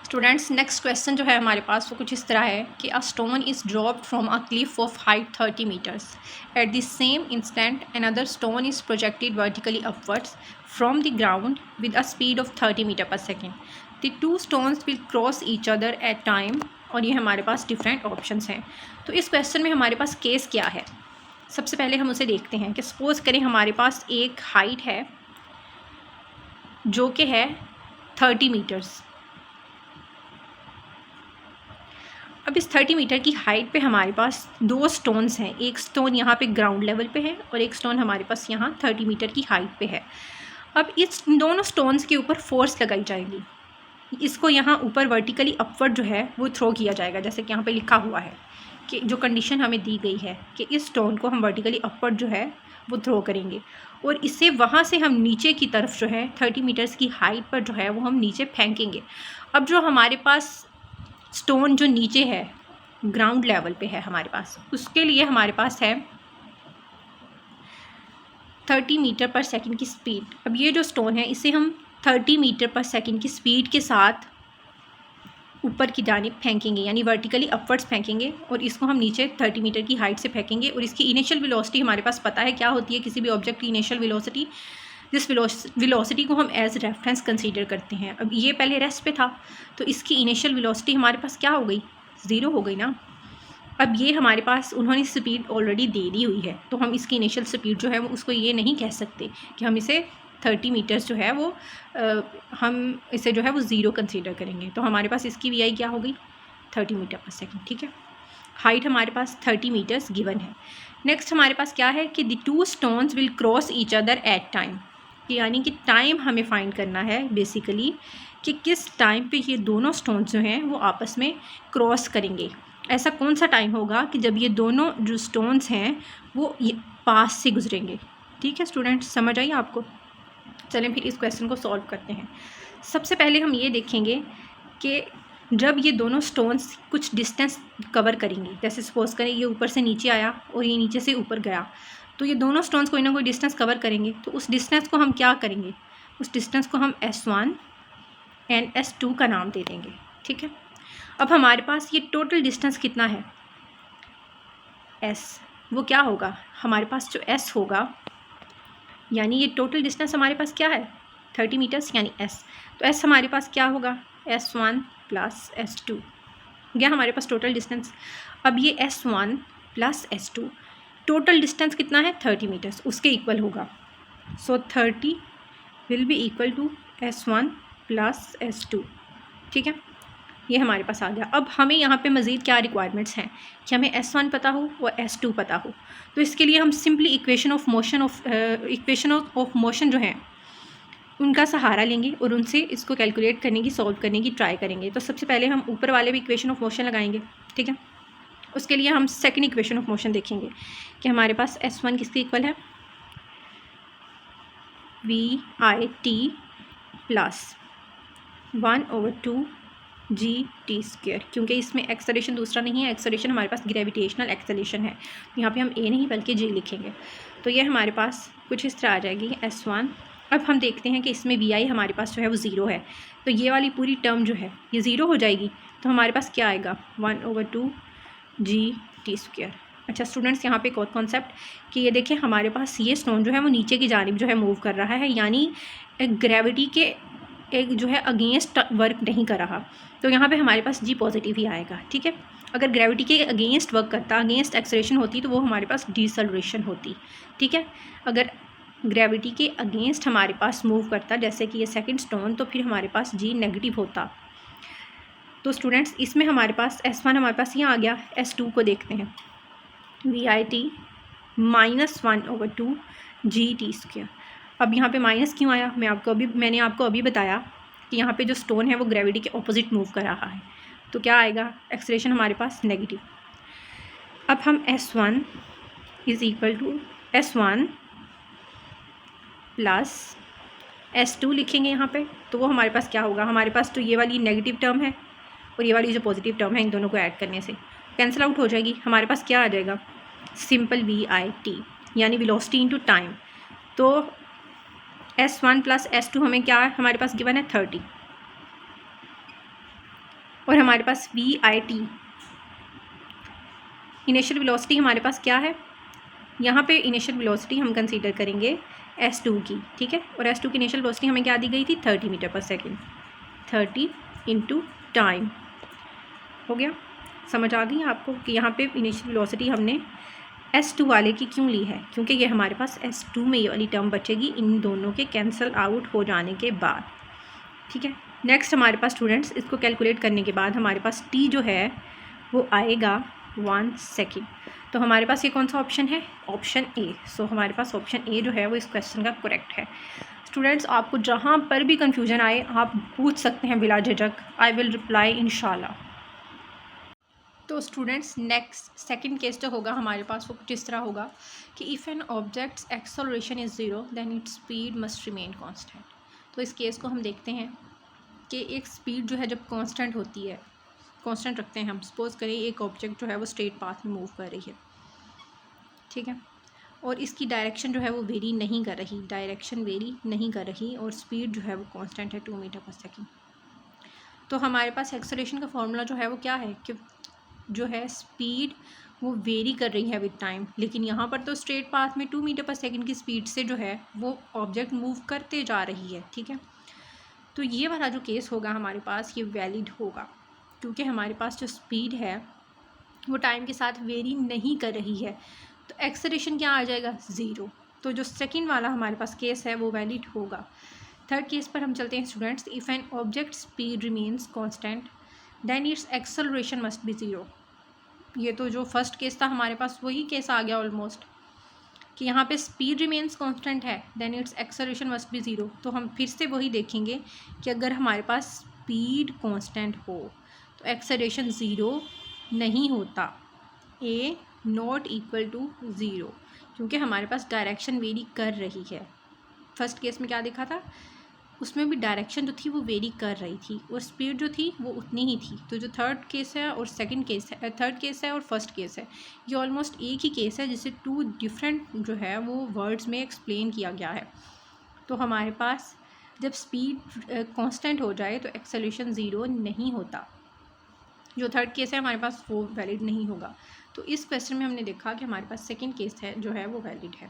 Students next question जो है हमारे पास वो कुछ इस तरह है कि a stone is dropped from a cliff of height 30 meters at the same instant another stone is projected vertically upwards from the ground with a speed of 30 meter per second. The two stones will cross each other at time. और ये हमारे पास different options हैं। तो इस question में हमारे पास case क्या है, सबसे पहले हम उसे देखते हैं कि सपोज़ करें हमारे पास एक हाइट है जो कि है 30 मीटर्स। अब इस 30 मीटर की हाइट पे हमारे पास दो स्टोन्स हैं, एक स्टोन यहाँ पे ग्राउंड लेवल पे है और एक स्टोन हमारे पास यहाँ 30 मीटर की हाइट पे है। अब इस दोनों स्टोन्स के ऊपर फोर्स लगाई जाएगी, इसको यहाँ ऊपर वर्टिकली अपवर्ड जो है वो थ्रो किया जाएगा, जैसे कि यहाँ पे लिखा हुआ है कि जो कंडीशन हमें दी गई है कि इस स्टोन को हम वर्टिकली अपवर्ड जो है वो थ्रो करेंगे और इसे वहाँ से हम नीचे की तरफ जो है 30 मीटर्स की हाइट पर जो है वो हम नीचे फेंकेंगे। अब जो हमारे पास स्टोन जो नीचे है ग्राउंड लेवल पे है हमारे पास, उसके लिए हमारे पास है 30 मीटर पर सेकंड की स्पीड। अब ये जो स्टोन है इसे हम 30 मीटर पर सेकंड की स्पीड के साथ ऊपर की जानिब फेंकेंगे, यानी वर्टिकली अपवर्ड्स फेंकेंगे और इसको हम नीचे 30 मीटर की हाइट से फेंकेंगे। और इसकी इनिशियल वेलोसिटी हमारे पास पता है क्या होती है, किसी भी ऑब्जेक्ट की इनिशियल वेलोसिटी, जिस वेलोसिटी को हम एज रेफरेंस कंसीडर करते हैं। अब ये पहले रेस्ट पे था तो इसकी इनिशियल वेलोसिटी हमारे पास क्या हो गई, ज़ीरो हो गई ना। अब ये हमारे पास उन्होंने स्पीड ऑलरेडी दे दी हुई है तो हम इसकी इनिशियल स्पीड जो है वो उसको ये नहीं कह सकते कि हम इसे 30 मीटर्स जो है वो हम इसे जो है वो ज़ीरो कंसीडर करेंगे। तो हमारे पास इसकी वी आई क्या हो गई, 30 मीटर पर सेकेंड। ठीक है, हाइट हमारे पास 30 मीटर्स गिवन है। नेक्स्ट हमारे पास क्या है कि the two stones will cross each other at time, यानी कि टाइम हमें फाइंड करना है बेसिकली कि किस टाइम पे ये दोनों स्टोन्स जो हैं वो आपस में क्रॉस करेंगे। ऐसा कौन सा टाइम होगा कि जब ये दोनों जो स्टोन्स हैं वो ये पास से गुजरेंगे। ठीक है स्टूडेंट्स, समझ आई आपको। चलें फिर इस क्वेश्चन को सॉल्व करते हैं। सबसे पहले हम ये देखेंगे कि जब ये दोनों स्टोन्स कुछ डिस्टेंस कवर करेंगे, जैसे सपोज करें ये ऊपर से नीचे आया और ये नीचे से ऊपर गया, तो ये दोनों स्टोन्स कोई ना कोई डिस्टेंस कवर करेंगे। तो उस डिस्टेंस को हम क्या करेंगे, उस डिस्टेंस को हम S1 एंड S2 का नाम दे देंगे। ठीक है, अब हमारे पास ये टोटल डिस्टेंस कितना है S, वो क्या होगा हमारे पास जो S होगा, यानी ये टोटल डिस्टेंस हमारे पास क्या है 30 मीटर्स यानी S। तो S हमारे पास क्या होगा S1 प्लस S2 गया हमारे पास टोटल डिस्टेंस। अब ये S1 plus S2 total distance कितना है 30 मीटर्स, उसके इक्वल होगा। So 30 will be equal to S1 plus S2। ठीक है, ये हमारे पास आ गया। अब हमें यहाँ पे मज़ीद क्या रिक्वायरमेंट्स हैं कि हमें S1 पता हो और S2 पता हो। तो इसके लिए हम सिंपली इक्वेशन ऑफ मोशन जो है उनका सहारा लेंगे और उनसे इसको कैलकुलेट करने की, सॉल्व करने की ट्राई करेंगे। तो सबसे पहले हम ऊपर वाले भी इक्वेशन ऑफ मोशन लगाएंगे। ठीक है, उसके लिए हम सेकंड इक्वेशन ऑफ मोशन देखेंगे कि हमारे पास S1 किसके इक्वल है, VIT प्लस 1/2 GT², क्योंकि इसमें एक्सेलरेशन दूसरा नहीं है, एक्सेलरेशन हमारे पास ग्रेविटेशनल एक्सेलरेशन है। यहाँ पे हम A नहीं बल्कि G लिखेंगे। तो ये हमारे पास कुछ इस तरह आ जाएगी S1। अब हम देखते हैं कि इसमें VI हमारे पास जो है वो ज़ीरो है, तो ये वाली पूरी टर्म जो है ये ज़ीरो हो जाएगी। तो हमारे पास क्या आएगा 1/2 GT²। अच्छा स्टूडेंट्स, यहाँ पे एक और कॉन्सेप्ट कि ये देखिए हमारे पास ये स्टोन जो है वो नीचे की जानिब जो है मूव कर रहा है, यानी ग्रेविटी के एक जो है अगेंस्ट वर्क नहीं कर रहा। तो यहाँ पे हमारे पास G पॉजिटिव ही आएगा। ठीक है, अगर ग्रेविटी के अगेंस्ट वर्क करता, अगेंस्ट एक्सेलरेशन होती तो वो हमारे पास डिसल्ट्रेशन होती। ठीक है, अगर ग्रेविटी के अगेंस्ट हमारे पास मूव करता जैसे कि ये सेकंड स्टोन, तो फिर हमारे पास G नेगेटिव होता। तो स्टूडेंट्स इसमें हमारे पास S1 हमारे पास यहाँ आ गया। S2 को देखते हैं, VIT माइनस 1/2 GT²। अब यहाँ पे माइनस क्यों आया, मैंने आपको अभी बताया कि यहाँ पे जो स्टोन है वो ग्रेविटी के ऑपोजिट मूव कर रहा है, तो क्या आएगा एक्सेलरेशन हमारे पास नेगेटिव। अब हम S1 is equal to S1 plus S2 लिखेंगे यहाँ पे, तो वो हमारे पास क्या होगा, हमारे पास तो ये वाली नेगेटिव टर्म है और ये वाली जो पॉजिटिव टर्म है, इन दोनों को ऐड करने से कैंसिल आउट हो जाएगी। हमारे पास क्या आ जाएगा, सिंपल VIT यानी वेलोसिटी इनटू टाइम। तो S1 प्लस S2 हमें क्या है, हमारे पास गिवन है 30। और हमारे पास VIT इनिशियल वेलोसिटी हमारे पास क्या है, यहाँ पे इनिशियल वेलोसिटी हम कंसीडर करेंगे S2 की, ठीक है। और S2 की इनिशियल वेलोसिटी हमें क्या दी गई थी, 30 meter per second, 30 into time. हो गया, समझ आ गई आपको कि यहाँ पे इनिशियल वेलोसिटी हमने S2 वाले की क्यों ली है, क्योंकि ये हमारे पास S2 में ये वाली टर्म बचेगी इन दोनों के कैंसिल आउट हो जाने के बाद, ठीक है। नेक्स्ट हमारे पास स्टूडेंट्स इसको कैलकुलेट करने के बाद हमारे पास T जो है वो आएगा 1 सेकेंड। तो हमारे पास ये कौन सा ऑप्शन है, ऑप्शन ए। सो हमारे पास ऑप्शन ए जो है वो इस क्वेश्चन का करेक्ट है। स्टूडेंट्स आपको जहाँ पर भी कंफ्यूजन आए आप पूछ सकते हैं बिला झिझक, आई विल रिप्लाई इंशाल्लाह। तो स्टूडेंट्स नेक्स्ट सेकंड केस जो होगा हमारे पास वो कुछ इस तरह होगा कि if an object's acceleration is zero then its speed must remain constant. तो इस केस को हम देखते हैं कि एक स्पीड जो है जब कांस्टेंट होती है, कांस्टेंट रखते हैं हम, सपोज करें एक ऑब्जेक्ट जो है वो स्ट्रेट पाथ में मूव कर रही है, ठीक है, और इसकी डायरेक्शन जो है वो वेरी नहीं कर रही, डायरेक्शन वेरी नहीं कर रही और स्पीड जो है वो कांस्टेंट है 2 मीटर पर सेकेंड। तो हमारे पास एक्सेलरेशन का फॉर्मूला जो है वो क्या है कि जो है स्पीड वो वेरी कर रही है विद टाइम, लेकिन यहाँ पर तो स्ट्रेट पाथ में 2 मीटर पर सेकेंड की स्पीड से जो है वो ऑब्जेक्ट मूव करते जा रही है, ठीक है। तो ये वाला जो केस होगा हमारे पास ये वैलिड होगा, क्योंकि हमारे पास जो स्पीड है वो टाइम के साथ वेरी नहीं कर रही है, तो एक्सेलरेशन क्या आ जाएगा, ज़ीरो। तो जो सेकंड वाला हमारे पास केस है वो वैलिड होगा। थर्ड केस पर हम चलते हैं students. If an object speed remains constant then its acceleration must be zero. ये तो जो फर्स्ट केस था हमारे पास वही केस आ गया ऑलमोस्ट, कि यहाँ पे स्पीड रिमेन्स कांस्टेंट है then its acceleration must be zero. तो हम फिर से वही देखेंगे कि अगर हमारे पास स्पीड कांस्टेंट हो तो एक्सेलरेशन ज़ीरो नहीं होता, ए नॉट इक्वल टू ज़ीरो, क्योंकि हमारे पास डायरेक्शन वेरी कर रही है। फर्स्ट केस में क्या देखा था, उसमें भी डायरेक्शन जो थी वो वेरी कर रही थी और स्पीड जो थी वो उतनी ही थी। तो जो थर्ड केस है और सेकंड केस है, थर्ड केस है और फर्स्ट केस है, ये ऑलमोस्ट एक ही केस है जिसे टू डिफरेंट जो है वो वर्ड्स में एक्सप्लेन किया गया है। तो हमारे पास जब स्पीड कांस्टेंट हो जाए तो एक्सेलरेशन ज़ीरो नहीं होता, जो थर्ड केस है हमारे पास वो वैलिड नहीं होगा। तो इस क्वेश्चन में हमने देखा कि हमारे पास सेकंड केस है जो है वो वैलिड है।